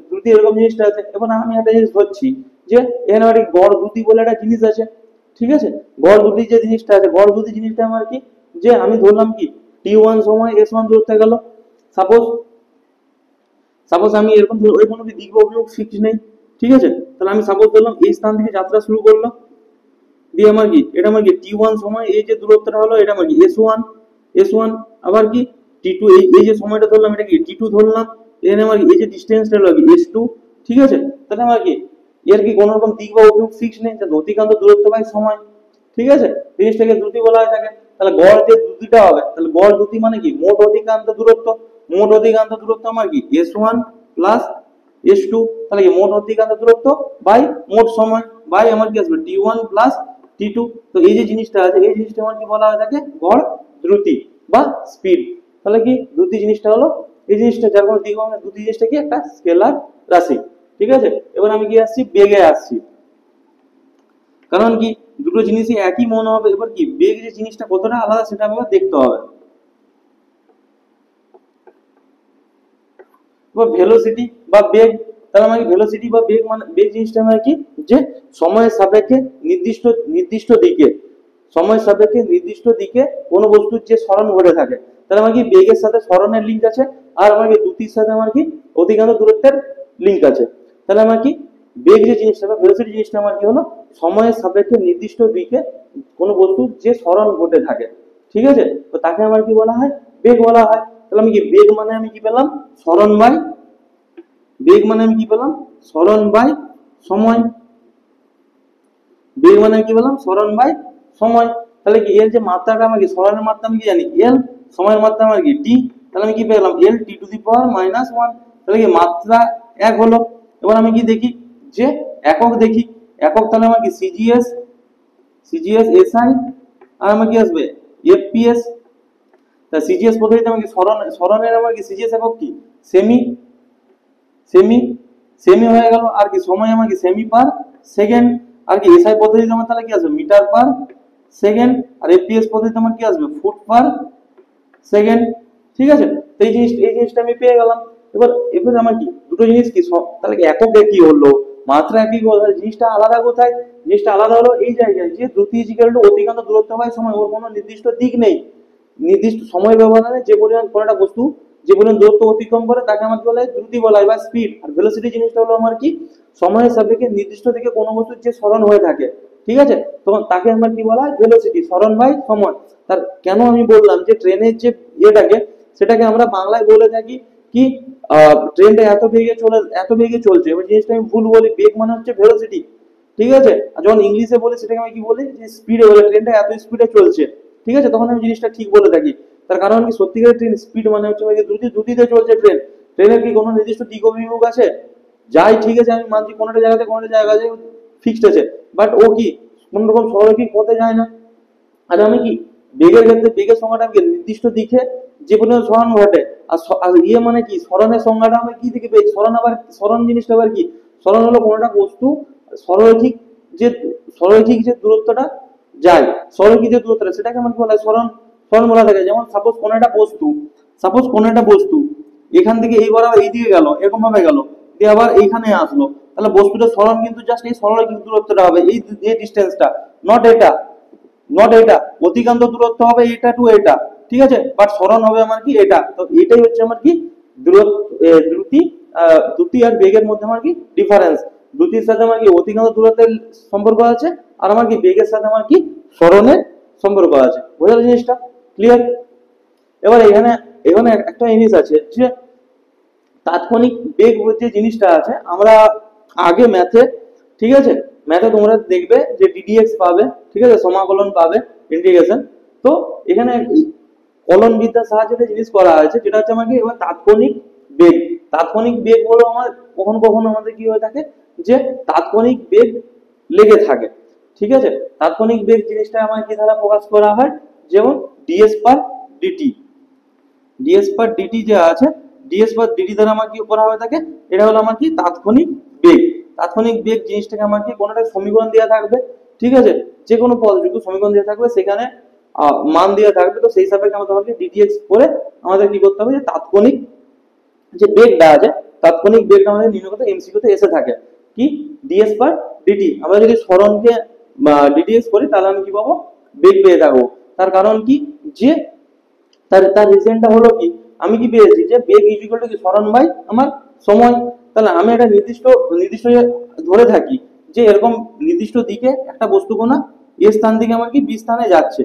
দ্রুতি এরকম জিনিসটা আছে, এবার আমি একটা জিনিস ধরছি যে এখানে একটা গড় দ্রুতি বলে একটা জিনিস আছে। ঠিক আছে, গড় দ্রুতি যে জিনিসটা আছে, গড় দ্রুতি জিনিসটা আমার কি যে আমি ধরলাম কি টি1 সময় s1 দূরত্বে গেল। সাপোজ আমি এরকম ওই কোনো দিক বা অভিমুখ ফিক্স নেই। ঠিক আছে, তাহলে আমি সাপোজ ধরলাম এই স্থান থেকে যাত্রা শুরু করলো, দিয়ে আমার কি এটা আমার কি টি1 সময় এই যে দূরত্বটা হলো এটা আমার কি s1, আবার কি টি2 এই যে সময়টা ধরলাম এটা কি টি2 ধরলাম, এখানে আমার এই যে ডিসটেন্সটা হলো কি s2। ঠিক আছে, তাহলে আমার কি এর কি কোনো রকম দিক বা অভিমুখ ফিক্স নেই, তাহলে অতিক্রান্ত দূরত্ব বাই সময়। ঠিক আছে, জিনিসটাকে দ্রুতি বলা হয় থাকে। তাহলে গড় যে দ্রুতিটা হবে, তাহলে গড় দ্রুতি মানে কি মোট অতিক্রান্ত দূরত্ব, আমার কি s1 প্লাস s2। তাহলে কি মোট অতিক্রান্ত দূরত্ব বাই মোট সময় বাই আমার কি আসবে t1 প্লাস t2। তো এই যে জিনিসটা আছে এই জিনিসটা আমার কি বলা হয় থাকে গড় দ্রুতি বা স্পিড। তাহলে কি দ্রুতি জিনিসটা হলো এই জিনিসটা, যার কোনো দিক মানে দ্রুতি জিনিসটা কি একটা স্কেলার রাশি। ঠিক আছে, এবার আমি কি আসছি বেগে আসছি, কারণ কি দুটো জিনিসই একই মনে হবে। এবার কি বেগ যে জিনিসটা কতটা আলাদা সেটা আমাকে দেখতে হবে। বা ভেলোসিটি বা বেগ, তাহলে আমাকে ভেলোসিটি বা বেগ মানে বেগ জিনিসটা মানে কি যে সময়ের সাপেক্ষে নির্দিষ্ট দিকে, সময়ের সাপেক্ষে নির্দিষ্ট দিকে কোনো বস্তুর যে সরণ ঘটে থাকে, তাহলে আমার কি বেগের সাথে সরণের লিঙ্ক আছে, আর আমার কি দ্রুতির সাথে আমার কি অতিক্রান্ত দূরত্বের লিঙ্ক আছে। তাহলে আমার কি বেগ যে জিনিসটা বা ভেলোসিটি জিনিসটা আমার কি হলো সময়ের সাপেক্ষে নির্দিষ্ট দিকে কোনো বস্তুর যে সরণ ঘটে থাকে। ঠিক আছে, তো তাকে আমার কি বলা হয় বেগ বলা হয়। তাহলে আমি কি বেগ মানে আমি কি পেলাম সরণ বাই, বেগ মানে আমি কি পেলাম সরণ বাই সময়, বেগ মানে কি পেলাম সরণ বাই সময়। তাহলে কি এর যে মাত্রাটা আমার কি সরণের মাত্রা আমি কি জানি এল, সময়ের মাত্রা আমার কি টি। তাহলে আমি কি পেলাম এল টি টু দি পাওয়ার -1। তাহলে কি মাত্রা এক হলো। এবার আমি কি দেখি যে একক দেখি, একক তাহলে আমার কি সিজিএস এসআই, আর আমার কি আসবে এফপিএস। তা সিজিএস পদ্ধতিতে আমার কি সরণের আমার কি সিজিএস একক কি সেমি, সেমি সেমি হয়ে গেল। আর কি সময় আমার কি সেমি পার সেকেন্ড। আর কি এসআই পদ্ধতিতে আমার তাহলে কি আসবে মিটার পার সেকেন্ড। আর এফপিএস পদ্ধতিতে আমার কি আসবে ফুট পার সেকেন্ড। ঠিক আছে, তো এই জিনিসটা আমি পেয়ে গেলাম। এবার এবার আমার কি দুটো জিনিস কি তাহলে কি এককে কি হলো, মাত্রা একই হলো, জিনিসটা আলাদা কোথায়? জিনিসটা আলাদা হলো এই জায়গায় যে দ্রুতি ইজিক্যাল টু অতিক্রান্ত দূরত্ব বাই সময়, ওর কোনো নির্দিষ্ট দিক নেই। নির্দিষ্ট সময় ব্যবধানে যে পরিমাণ কোনো একটা বস্তু যে পরিমাণ দূরত্ব অতিক্রম করে তাকে আমার কি বলা হয়, দ্রুতি বলা হয় বা স্পিড। আর ভেলোসিটি জিনিসটা হলো আমার কি সময়ের সাপেক্ষে নির্দিষ্ট দিকে কোনো বস্তুর যে সরণ হয়ে থাকে, ঠিক আছে, তখন তাকে আমার কি বলা হয়, ভেলোসিটি, সরণ বাই সময়। তার কেন আমি বললাম যে ট্রেনের যে ইয়েটাকে সেটাকে আমরা বাংলায় বলে থাকি কি ট্রেনটা এত বেগে চলছে, এবার জিনিসটা আমি ভুল বলি, বেগ মানে হচ্ছে ভেলোসিটি। ঠিক আছে, আর যখন ইংলিশে বলি সেটাকে আমি কি বলি, যে স্পিডে বলে ট্রেনটা এত স্পিডে চলছে। ঠিক আছে, তখন আমি জিনিসটা ঠিক বলে থাকি। তার কারণ কি সত্যিকারের ট্রেন স্পিড মানে হচ্ছে দ্রুতিতে চলছে ট্রেন। ট্রেনের কি কোনো নির্দিষ্ট দিক অভিমুখ আছে? যাই, ঠিক আছে, আমি মানছি কোনোটা জায়গাতে কোনোটা জায়গাতে ফিক্সড আছে, বাট ও কি কোন রকম সরলরৈখিক পথে যায় না। আর আমি কি বেগের ক্ষেত্রে বেগের সংজ্ঞাটা আমি নির্দিষ্ট দিকে যে পরিমাণ সরণ ঘটে। আর ইয়ে মানে কি সরণের সংজ্ঞাটা আমি কি দিকে পেয়েছি, সরণ জিনিসটা আবার কি, সরণ হলো কোনোটা বস্তু সরলরৈখিক যে সরলরৈখিক যে দূরত্বটা যায়, সরলরৈখিক যে দূরত্বটা সেটাকে আমার কি বলা হয়, সরণ। সরণ বলা থাকে যেমন সাপোজ কোনো একটা বস্তু এখান থেকে এই বরাবর এইদিকে গেল, এরকম ভাবে গেল, দিয়ে আবার এইখানে আসলো, তাহলে বস্তুটা সরণ কিন্তু জাস্ট এই সরলরৈখিক দূরত্বটা হবে, এই যে ডিস্টেন্সটা, নট এটা, অতিক্রান্ত দূরত্ব হবে এটা টু এটা। ঠিক আছে, বাট সরণ হবে আমার কি এটা। তো এটাই হচ্ছে আমার কি দ্রুতি, দ্রুতি আর বেগের মধ্যে আমার কি ডিফারেন্স। দ্রুতির সাথে আমার কি অতিক্রান্ত দূরত্বের সম্পর্ক আছে, আর আমার কি বেগের সাথে আমার কি সরণের সম্পর্ক আছে। বোঝা জিনিসটা ক্লিয়ার? এবার এখানে এখানে একটা জিনিস আছে যে তাৎক্ষণিক বেগ যে জিনিসটা আছে, আমরা আগে ম্যাথে, ঠিক আছে, ম্যাথে তোমরা দেখবে যে ডিডিএক্স পাবে, ঠিক আছে, সমাকলন পাবে, ইন্টিগ্রেশন। তো এখানে কলন বিদ্যার সাহায্যে একটা জিনিস করা হয়েছে, যেটা হচ্ছে আমাকে এবার বেগ তাৎক্ষণিক বেগ হলো আমার কখনো কখনো আমাদের কি হয়ে থাকে যে তাৎক্ষণিক বেগ লেগে থাকে। ঠিক আছে, তাৎক্ষণিক বেগ জিনিসটা আমার কি দ্বারা প্রকাশ করা হয়, যেমন ডিএস পার ডিটি। ডিএস পার ডিটি যে আছে, ডিএস পার ডিটি দ্বারা আমার কি করা হয়ে থাকে, এটা হলো আমার কি তাৎক্ষণিক বেগ। তাৎক্ষণিক বেগ জিনিসটাকে আমার কি কোনো একটা সমীকরণ দেওয়া থাকবে, ঠিক আছে, যে কোনো পদযুক্ত সমীকরণ দেওয়া থাকবে, সেখানে মান দেওয়া থাকবে। তো সেই সাপেক্ষে আমাদের ডিটিএক্স করে আমাদের কি করতে হবে, যে তাৎক্ষণিক যে বেগটা আছে, তাৎক্ষণিক বেগটা আমাদের নিম্নগত এমসিকিউতে এসে থাকে কি ডিএস পার ডিটি। আমরা যদি সরণকে ডিটিএক্স করি তাহলে আমি কি পাবো, বেগ পেয়ে থাকবো। তার কারণ কি, যে তার তার রিজনটা হলো কি, আমি কি পেয়েছি যে বেগ ইকুয়াল টু কি সরণ বাই আমার সময়। তাহলে আমি একটা নির্দিষ্ট নির্দিষ্ট ধরে থাকি যে এরকম নির্দিষ্ট দিকে একটা বস্তু কোনা এ স্থান থেকে আমার কি বি স্থানে যাচ্ছে।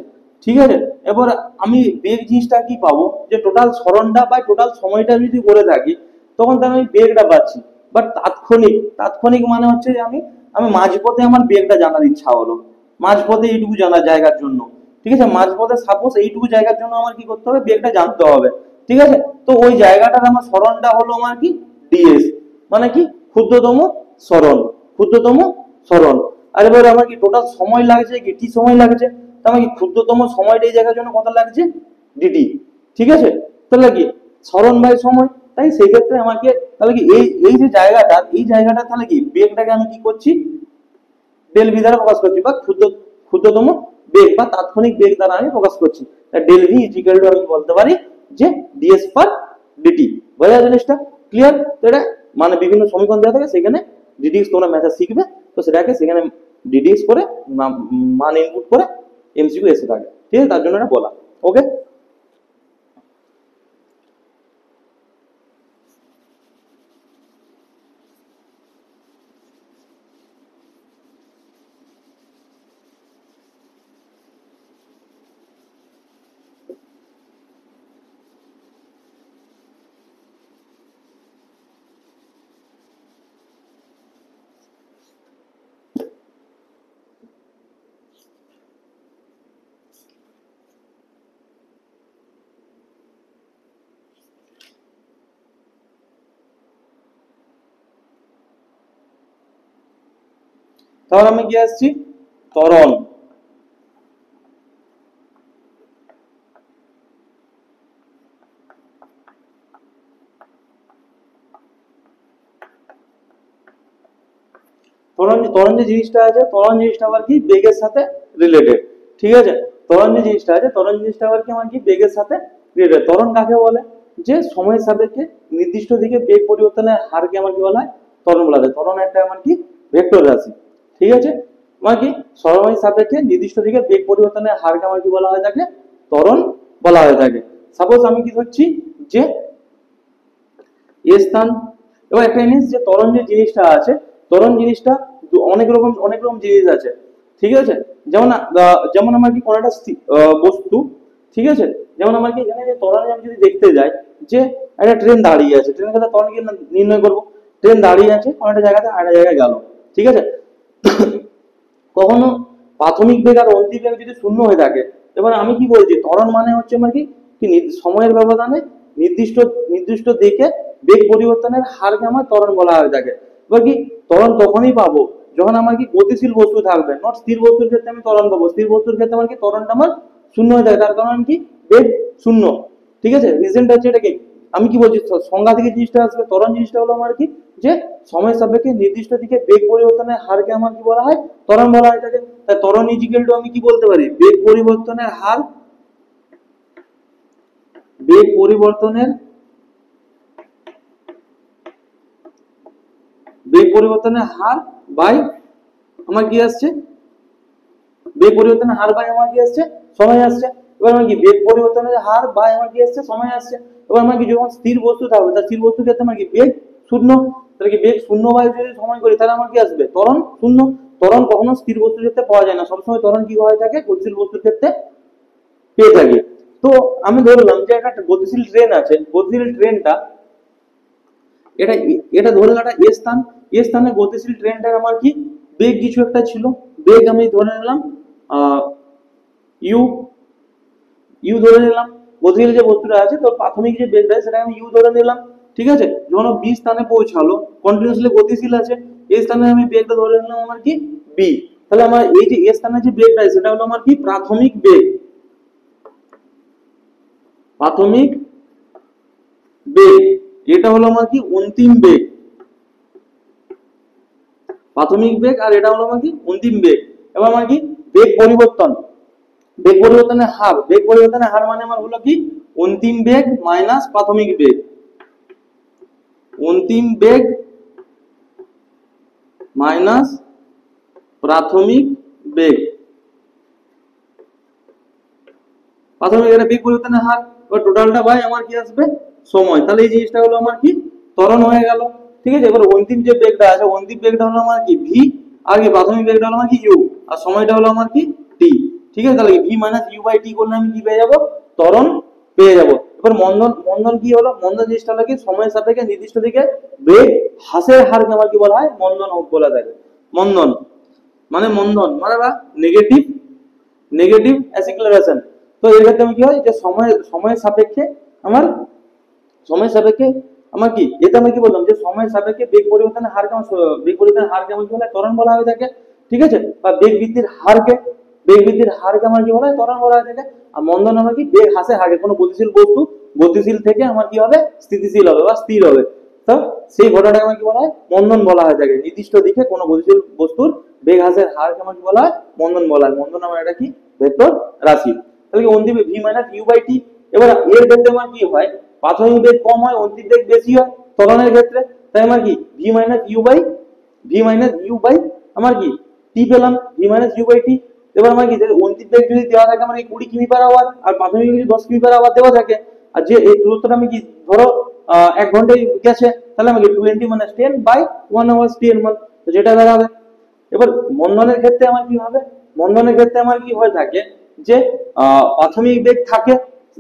ঠিক আছে, এবার আমি বেগ জিনিসটা কি পাবো, যে টোটাল সরণটা বা টোটাল সময়টা যদি করে থাকি তখন তো আমি বেগটা পাচ্ছি। বাট তাৎক্ষণিক, তাৎক্ষণিক মানে হচ্ছে যে আমি আমি মাঝপথে আমার বেগটা জানার ইচ্ছা হলো, মাঝপথে এইটুকু জানার জায়গার জন্য। ঠিক আছে, মাঝপথে সাপোজ এইটুকু জায়গার জন্য আমার কি করতে হবে, বেগটা জানতে হবে। ঠিক আছে, তো ওই জায়গাটার আমার সরণটা হলো আমার কি ডিএস, মানে কি ক্ষুদ্রতম সরণ, ক্ষুদ্রতম সরণ। আর এবার আমার কি টোটাল সময় লাগছে কি, টি সময় লাগছে, তো আমার কি ক্ষুদ্রতম সময়টা এই জায়গার জন্য কত লাগছে, ডিটি। ঠিক আছে, তাহলে কি সরণ বাই সময়, তাই সেই ক্ষেত্রে আমাকে তাহলে কি এই এই যে জায়গাটা, এই জায়গাটা তাহলে কি বেগটাকে আমি কি করছি, ডেল ভি দ্বারা প্রকাশ করছি, বা ক্ষুদ্রতম বেগ বা তাৎক্ষণিক বেগ দ্বারা আমি প্রকাশ করছি। ডেল ভি ইজিক্যাল টু আমি বলতে পারি যে ডিএস পার ডিটি। বোঝা জিনিসটা ক্লিয়ার? তো এটা মানে বিভিন্ন সমীকরণ দেওয়া থাকে, সেখানে ডিডিএক্স তোমরা ম্যাথে শিখবে, তো সেটাকে সেখানে ডিডিএক্স করে মান ইনপুট করে এমসিকিউ এসে থাকে। ঠিক আছে, তার জন্য এটা বলা। ওকে, তাহলে আমি কি আসছি, ত্বরণ। ত্বরণ, ত্বরণ যে জিনিসটা আছে, ত্বরণ জিনিসটা আবার কি বেগের সাথে রিলেটেড। ঠিক আছে, ত্বরণ যে জিনিসটা আছে, ত্বরণ জিনিসটা আবার কি আমার কি বেগের সাথে ক্রিয়েটেড। ত্বরণ কাকে বলে? যে সময়ের সাপেক্ষে নির্দিষ্ট দিকে বেগ পরিবর্তনের হারকে আমার কি বলা হয়? ত্বরণ বলা হয়। ত্বরণ একটা আমার কি ভেক্টর রাশি, ঠিক আছে? আমার কি সময়ের সাপেক্ষে নির্দিষ্ট দিকে বেগ পরিবর্তনের হারকে আমার কি বলা হয় থাকে? ত্বরণ বলা হয়ে থাকে। সাপোজ আমি কি ধরছি যে এ স্থান, এবার একটা জিনিস যে ত্বরণ যে জিনিসটা আছে, ত্বরণ জিনিসটা অনেক রকম জিনিস আছে, ঠিক আছে? যেমন যেমন আমার কি কোনো একটা বস্তু, ঠিক আছে? যেমন আমার কি এখানে যে ত্বরণে আমি যদি দেখতে যাই যে একটা ট্রেন দাঁড়িয়ে আছে, ট্রেনের কথা ত্বরণ কি নির্ণয় করবো? ট্রেন দাঁড়িয়ে আছে কোনো একটা জায়গাতে, আরেকটা জায়গায় গেল, ঠিক আছে? কখনো প্রাথমিক বেগ আর অন্তিম বেগ যদি শূন্য হয়ে থাকে, এবার আমি কি বলছি ত্বরণ মানে হচ্ছে আমার কি সময়ের ব্যবধানে নির্দিষ্ট নির্দিষ্ট দিকে বেগ পরিবর্তনের হারকে আমার ত্বরণ বলা হয়ে থাকে। এবার কি ত্বরণ তখনই পাবো যখন আমার কি গতিশীল বস্তু থাকবে, নট স্থির বস্তুর ক্ষেত্রে আমি ত্বরণ পাবো। স্থির বস্তুর ক্ষেত্রে আমার কি ত্বরণটা আমার শূন্য হয়ে থাকে, তার কারণ কি বেগ শূন্য, ঠিক আছে? রিজনটা হচ্ছে এটা কি, আমি কি বলছি সংজ্ঞা থেকে জিনিসটা আসবে, ত্বরণ জিনিসটা হলো আমার কি যে সময় সাপেক্ষে নির্দিষ্ট দিকে বেগ পরিবর্তনের হারকে আমার কি বলা হয়? ত্বরণ বলা হয় থাকে। তাই ত্বরণ ইজিক্যাল টু আমি কি বলতে পারি? বেগ পরিবর্তনের হার, বেগ পরিবর্তনের হার বাই আমার কি আসছে? বেগ পরিবর্তনের হার বাই আমার কি আসছে? সময় আসছে। এবার আমার কি বেগ পরিবর্তনের হার বাই আমার কি আসছে? সময় আসছে। এবার আমার কি যখন স্থির বস্তু থাকবে, তার স্থির বস্তুর ক্ষেত্রে আমার কি বেগ শূন্য, তাহলে কি বেগ শূন্য বাই যদি সময় করি তাহলে আমার কি আসবে? ত্বরণ শূন্য। ত্বরণ কখনো স্থির বস্তুর ক্ষেত্রে পাওয়া যায় না, সবসময় ত্বরণ কি হয়ে থাকে? গতিশীল বস্তুর ক্ষেত্রে পেয়ে থাকি। তো আমি ধরলাম যে একটা গতিশীল ট্রেন আছে, গতিশীল ট্রেনটা এটা এটা ধরে একটা এ স্থান, এ স্থানে গতিশীল ট্রেনটার আমার কি বেগ কিছু একটা ছিল, বেগ আমি ধরে নিলাম ইউ, ইউ ধরে নিলাম। গতিশীল যে বস্তুটা আছে তো প্রাথমিক যে বেগটা সেটা আমি ইউ ধরে নিলাম, ঠিক আছে? যখন বি স্থানে পৌঁছালো, কন্টিনিউয়াসলি গতিশীল আছে, এই স্থানে আমি বেগটা ধরে নিলাম আমার কি বি। তাহলে আমার এই যে এ স্থানে যে বেগটা আছে সেটা হলো আমার কি প্রাথমিক বেগ, প্রাথমিক বেগ। এটা হলো আমার কি অন্তিম বেগ, প্রাথমিক বেগ, আর এটা হলো আমার কি অন্তিম বেগ। এবার আমার কি বেগ পরিবর্তন, বেগ পরিবর্তনের হার, বেগ পরিবর্তনের হার মানে আমার হলো কি অন্তিম বেগ মাইনাস প্রাথমিক বেগ, অন্তিম বেগ মাইনাস প্রাথমিক বেগ। প্রাথমিক এটা বেগ পরিবর্তনের হার, এবার টোটালটা বাই আমার কি আসবে? সময়। তাহলে এই জিনিসটা হলো আমার কি ত্বরণ হয়ে গেল, ঠিক আছে? এবার অন্তিম যে বেগটা আছে, অন্তিম বেগটা হলো আমার কি ভি, আর কি প্রাথমিক বেগটা হলো আমার কি ইউ, আর সময়টা হলো আমার কি টি, ঠিক আছে? তাহলে ভি মাইনাস ইউ বাই টি করলে আমি কি পেয়ে যাবো? ত্বরণ পেয়ে যাবো। এবার মন্দন, মন্দন কি হলো? মন্দন জিনিসটা হলো কি সময়ের সাপেক্ষে নির্দিষ্ট দিকে বেগ হ্রাসের হারকে আমার কি বলা হয়? মন্দন বলা থাকে। মন্দন মানে মন্দন মানে বা নেগেটিভ, নেগেটিভ অ্যাসিক্লারেশন। তো এর ক্ষেত্রে আমি কি হয় যে সময়ের সাপেক্ষে আমার, সময়ের সাপেক্ষে আমার কি এটা আমি কি বললাম যে সময়ের সাপেক্ষে বেগ পরিবর্তনের হারকে বেগ পরিবর্তনের হারকে আমার কি বলা হয়? ত্বরণ বলা হয়ে থাকে, ঠিক আছে? বা বেগ বৃদ্ধির হারকে, বেগ বৃদ্ধির হারকে আমার কি বলা হয়? ত্বরণ বলা হয়ে থাকে। আর মন্দন আমার কি বেগ হ্রাসের হারকে, কোনো গতিশীল বস্তু গতিশীল থেকে আমার কি হবে? স্থিতিশীল হবে বা স্থির হবে, তো সেই ঘটনাটাকে আমার কি বলা হয়? মন্দন বলা হয়ে থাকে। নির্দিষ্ট দিকে কোনো গতিশীল বস্তুর বেগ হ্রাসের হারকে আমার কি বলা হয়? মন্দন বলা হয়। মন্দন আমার এটা কি ভেক্টর রাশি। তাহলে কি অন্তিমে V minus U by T. এবার এর ক্ষেত্রে আমার কি হয়? প্রাথমিক বেগ কম হয়, অন্তিম বেগ বেশি হয় ত্বরণের ক্ষেত্রে। তাই আমার কি V minus U by, V minus U by আমার কি টি পেলাম, V minus U by T. এবার আমার কি অন্তিম বেগ যদি দেওয়া থাকে আমার 20 কিমি পার আওয়ার, আর প্রাথমিক যদি 10 কিমি পার আওয়ার দেওয়া থাকে, আর যে এই দূরত্বটা আমি কি ধরো 1 ঘন্টায় গেছে, তাহলে আমাকে 20 মাইনাস 10 বাই 1 আওয়ার টি এর মান, তো যেটা দাঁড়াবে। এবার মন্দনের ক্ষেত্রে আমার কি হবে? মন্দনের ক্ষেত্রে আমার কি হয়ে থাকে যে প্রাথমিক বেগ থাকে,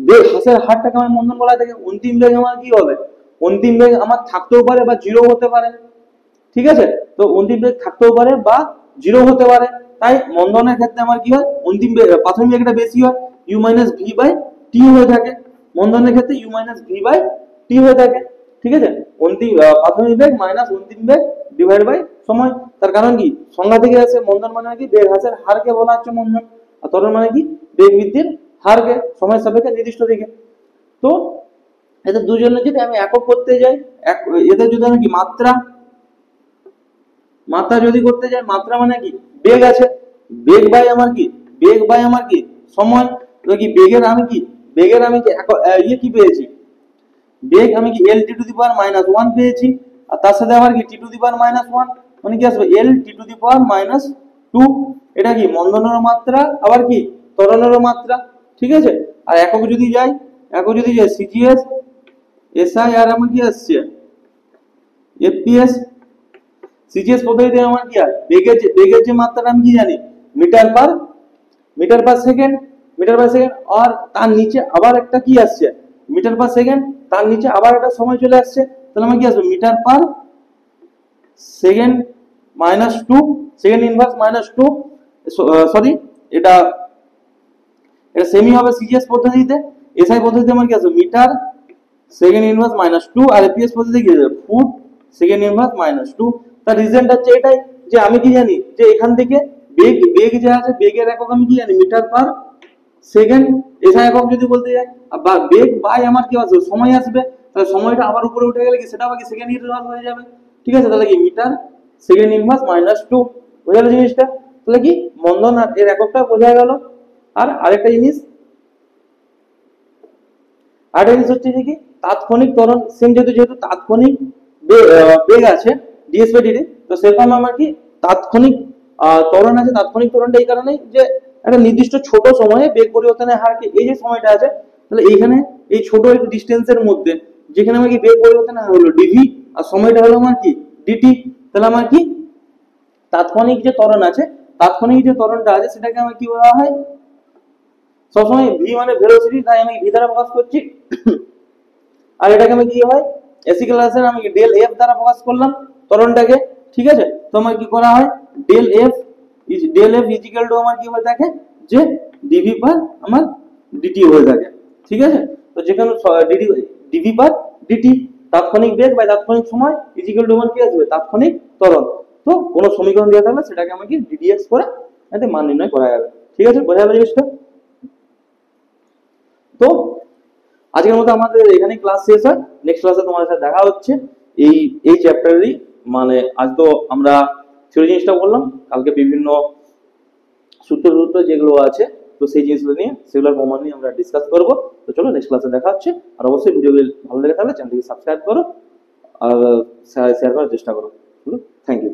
বেগ হ্রাসের হারটাকে আমার মন্দন বলা থাকে। অন্তিম বেগ আমার কি হবে? অন্তিম বেগ আমার থাকতেও পারে বা জিরো হতে পারে, ঠিক আছে? তো অন্তিম বেগ থাকতেও পারে বা জিরো হতে পারে। তাই মন্দনের ক্ষেত্রে আমার কি হয়? অন্তিম বেগ প্রাথমিক বেগটা বেশি হয়, you minus V by T হয়ে থাকে। মন্দনের ক্ষেত্রে you minus V by T হয়ে থাকে, ঠিক আছে? অন্তিম প্রাথমিক বেগ মাইনাস অন্তিম বেগ ডিভাইড বাই সময়। তার কারণ কি সংজ্ঞা থেকে আছে মন্দন মানে কি বেগ হ্রাসের হারকে বলা হচ্ছে মন্দন, আর ত্বরণ মানে কি বেগ বৃদ্ধির হারকে সময়ের সাপেক্ষে নির্দিষ্ট দিকে। তো এদের দুজনের যদি আমি একক করতে যাই, এদের যদি আমি কি মাত্রা, মাত্রা যদি করতে যাই, মাত্রা মানে কি বেগ আছে, বেগ বাই আমার কি বেগ বাই আমার কি সময়। তো কি বেগের আমি কি বেগের আমি ইয়ে কি পেয়েছি, বেগ আমি কি L T to the power minus one পেয়েছি, আর তার সাথে আবার কি T to the power minus one, মানে কি আসবে L T to the power minus two. এটা কি মন্দনের মাত্রা আবার কি ত্বরণের মাত্রা, ঠিক আছে। আর একক যদি যাই, সিজিএস এসআই আর আমার কি আসছে এফপিএস। সিজিএস পদ্ধতিতে আমার কি আর বেগের যে মাত্রাটা আমি কি জানি মিটার পার সেকেন্ড, আর তার নিচে আবার একটা কি আসছে মিটার পার সেকেন্ড, তার নিচে আবার একটা সময় চলে আসছে, তাহলে আমার কি আসবে metre per second minus two, second inverse minus two, sorry এটা সেমি হবে সিজিএস পদ্ধতিতে। এসআই পদ্ধতিতে আমার কি আসবে metre second inverse minus two, আর এপিএস পদ্ধতিতে কি আসবে foot second inverse minus two. তার রিজনটা হচ্ছে এটাই যে আমি কি জানি যে এখান থেকে বেগ যে আছে বেগের একক আমি কি জানি মিটার পার সেকেন্ড, এসআই একক যদি বলতে যাই, বা বেগ বাই আমার কি আসবে সময় আসবে, তাহলে সময়টা আবার উপরে উঠে গেলে কি সেটা আবার কি সেকেন্ড ইনভার্স হয়ে যাবে, ঠিক আছে। তাহলে কি metre second inverse minus two, বোঝা গেল জিনিসটা। তাহলে কি মন্দন আর এর এককটা বোঝা গেল। আর আরেকটা জিনিস হচ্ছে যে কি তাৎক্ষণিক ত্বরণ, সেম যেহেতু তাৎক্ষণিক বেগ আছে ডিএস বাই ডিটি, তো সেরকম আমার কি তাৎক্ষণিক ত্বরণ আছে। তাৎক্ষণিক ত্বরণটা এই কারণেই যে একটা নির্দিষ্ট ছোট সময়ে বেগ পরিবর্তনের হার কি এই যে সময়টা আছে, তাহলে এইখানে এই ছোট একটু ডিস্টেন্সের মধ্যে যেখানে আমার কি বেগ পরিবর্তনের হার হলো ডিভি আর সময়টা হলো আমার কি ডিটি, তাহলে আমার কি তাৎক্ষণিক যে ত্বরণ আছে, তাৎক্ষণিক যে ত্বরণটা আছে সেটাকে আমার কি বলা হয় সবসময় ভি মানে ভেলোসিটি, তাই আমি ভি দ্বারা প্রকাশ করছি। আর এটাকে আমি কি হয় এসি ক্লাসের আমি ডেল এফ দ্বারা প্রকাশ করলাম ত্বরণটাকে, ঠিক আছে। তো আমার কি করা হয় ডেল এফ ইজিক্যাল টু আমার কি হয়ে থাকে যে ডিভি পার আমার ডিটি হয়ে থাকে, ঠিক আছে। তো যেখানে ডিভি পার ডিটি তাৎক্ষণিক বেগ বা তাৎক্ষণিক সময় ইজিক্যাল টু আমার কি আসবে তাৎক্ষণিক ত্বরণ। তো কোন সমীকরণ দেওয়া থাকলে সেটাকে আমাকে ডিডিএক্স করে এতে মান নির্ণয় করা যাবে, ঠিক আছে। বোঝা যাবে জিনিসটা। তো আজকের মতো আমাদের এখানে ক্লাস শেষ হয়, নেক্সট ক্লাসে তোমাদের সাথে দেখা হচ্ছে এই চ্যাপ্টারেরই, মানে আজ তো আমরা থিওরি জিনিসটা বললাম, কালকে বিভিন্ন সূত্র যেগুলো আছে তো সেই জিনিসগুলো নিয়ে সেগুলোর প্রমাণ নিয়ে আমরা ডিসকাস করবো। তো চলো নেক্সট ক্লাসে দেখা হচ্ছে। আর অবশ্যই ভিডিওগুলো ভালো লেগে থাকলে চ্যানেলটিকে সাবস্ক্রাইব করো আর শেয়ার করার চেষ্টা করো। Thank you.